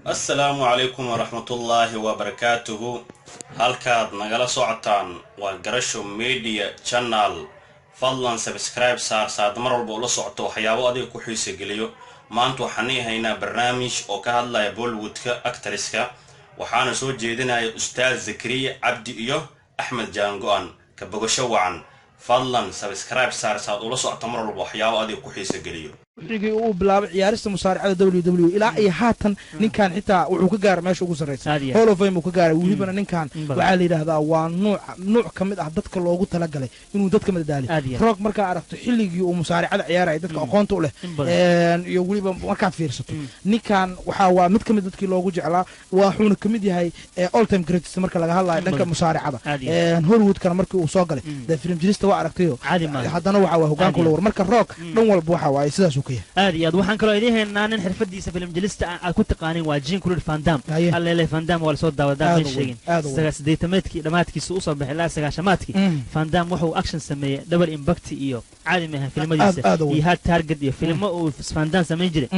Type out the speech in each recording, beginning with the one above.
السلام عليكم ورحمة الله وبركاته. halkaad nagala socotaan waa garasho media channel. fadlan subscribe saad mar walba ula socoto waxyaabo adiga ku xiiso geliyo. maanta waxaan haynaa barnaamij oo ka hadlaya Bollywoodka actorska waxaana soo jeedinaya Ustaad Zakariya Cabdi iyo Axmed Jaango'an ka bogasho wacan. fadlan subscribe saad ula socoto mar walba waxyaabo adiga ku xiiso geliyo. wixii uu bilaabay ciyaarista musaaricada WWE ilaa ay haatan ninkan xitaa wuxuu ka gaaray meesha ugu sarreysay Hall of Fame uu ka gaaray waliba ninkan waxa la yiraahdaa waa nooc kamid ah dadka loogu talagalay inuu dadka madadaali roog marka aragto xilligii uu musaaricada ciyaaray dadka aqoonta u leh iyo waliba marka fiirsato ninkan waxa waa mid kamid dadkii loogu jeclaa wuxuuna kamid yahay all time greatest marka laga hadlayo dhanka musaaricada Hollywood kana markii uu soo galay the film jirista waa aragtayo haddana waxa waa hogaanka loo war marka roog dhan walba waxa waa sidaas aad waxaan kaloo idinheynaa nin xirfadiisa film jelista aad ku taqaanin waa Jean-Claude Van Damme alle Van Damme wala soo daawadaa ma sheegin 8 dhamaadkiisa u soo bixilaa 9-maadkii Van Damme wuxuu action sameeyay double impact iyo caadi ma filmadiisa iyo hard target iyo filmo uu Van Damme sameeyay jiray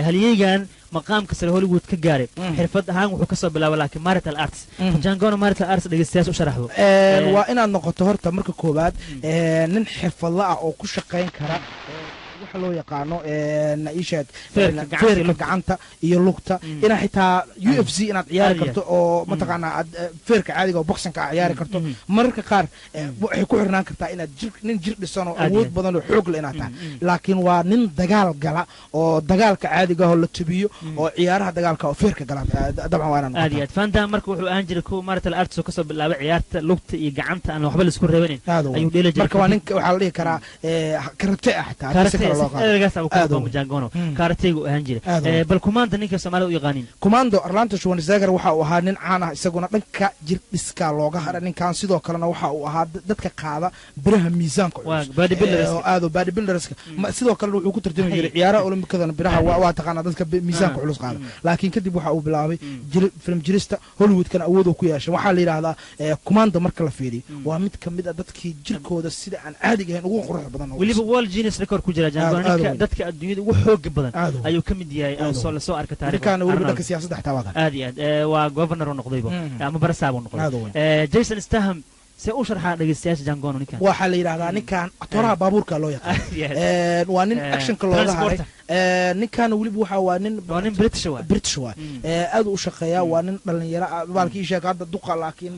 halyeegan maqaamka sare Hollywood ka gaaray xirfad ahaan wuxuu ka soo bilaabay laakiin martial arts Django martial arts dhageystayaasha u sharaxdo waa inaad noqoto horta marka koobaad nin xirfadla ah oo ku shaqeyn kara waxa loo yaqaano naishaad feerka gacanta iyo lugta ina xitaa UFC inaad ciyaari karto oo mataqaana feerka caadiga oo boxingka ciyaari karto mararka qaar waxay ku xirnaan kartaa inaad nin jir dhisan oo awood badan oo xoog leh inaad tahay laakiin waa nin dagaal gala oo dagaalka caadiga ah la tabiyo oo ciyaaraha dagaalka oo feerka gala dabcan waa inaan aad Van Damme marka wuxuu aan jiray ko martial arts oo ka soo bilaabay ciyaarta lugta iyo gacanta aan waxba la isku reebanin ayuu dheelay marka waa nin waxa la dhihi karaa karate ah xitaa kaartaygu ahaan jiray bal kumaanda ninka Soomaalida u yaqaanin kumaando Orlando Schwarzenegger waxa uu ahaa nin caan ah isaguna dhanka jir dhiska looga haray ninkan sidoo kalena waxa uu ahaa dadka qaada biraha miisaanka bodybuilderska sidoo kale wuxuu ku tarjumay jiray ciyaaraha Olombikada biraha waa taqaana dadka miisaanka culus qaada laakiin kadib waxa uu bilaabay film jirista Hollywood kana awood ku yeeshay waxa la yiraahdaa kumaando marka la fiiriyo waa mid kamid ah dadkii jirkooda sida aan caadiga ahayn ugu qurux badan waliba World Guinness Record ku jira dadka adduunyada ugu xoog badan ayuu kamid yahay oo la soo arkay taariikhda waliba dadka siyaasadda xitaa waa governor noqdayba ama barasaabo noqday Jason Statham se u sharxa dhageystayaasha Django ninkan waxa la yiraahdaa ninkan atoraha baabuurka loo yaqaan waa nin actionka looga haray ninkan waliba waxa waa nin British waa aad u shaqeeya waa nin dhalinyaro baalkii sheegay hadda duqa laakiin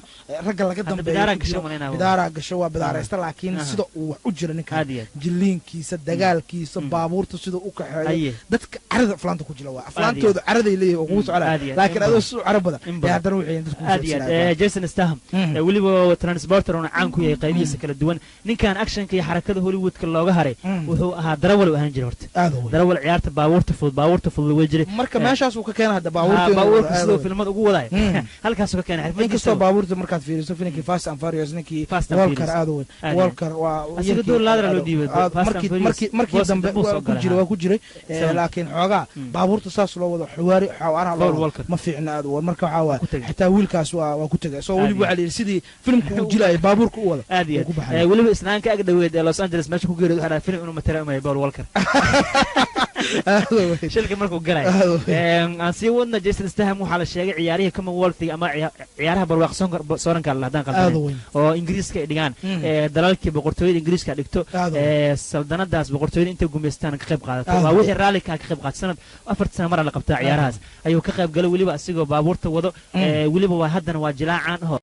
ragga laga dambeeyo bidaara gasho waa bidaaraysta laakiin sida uu wax u jira ninkan jiliinkiisa dagaalkiisa baabuurta sida u kaxeeyo dadka carada aflaanta ku jira waa aflaantooda caraday leeyahay oo ugu socda laakiin adoo soo carab badan hadana waxay dadku Jason Statham waliba transporter oo caan ku yahay qaybihiisa kala duwan ninkan actionka iyo xarakada Hollywoodka looga haray wuxuu ahaa darawal ahaan jiray horta darawal ciyaarta baabuurta fudud way jiray marka meeshaas uu ka keenay hadda baabuurta sidoo filmada ugu wadaay halkaas uu ka keenay xirfad kasta baabuurta markaad fiiriso filimkii Fast and Furious ninkii Walker aad weyn Walker waa asiga door laadra loo diibay markii dambe waa ku jiray laakiin xoogaa baabuurta saas loo wado xawaaraha loo ma fiicna aad weyn marka waxa waa xitaa wiilkaas waa ku tagay soo waliba waxa la sidii filimku uu jilay baabuurka u wada waliba isnaanka ag dhaweed ee Los Angeles meesha ku geeray waxa filim inuu matalaamay Paul Walker shilka markuu galay aan sii wadna Jason Statham waxa la sheegay ciyaarihii Commonwealth ama ciyaaraha barwaaqsan sooranka la hadaan qaldan oo Ingiriiska ay dhigaan dalalkii boqortooyada Ingiriiska dhigto saldanadaas boqortooyada inta gumeystaan ka qayb qaadato waa wixii raali ka qayb qaad sanad 4 sano mar la qabtaa ciyaarahaas ayuu ka qayb galay waliba asigoo baabuurta wado waliba waa haddana waa jilaacan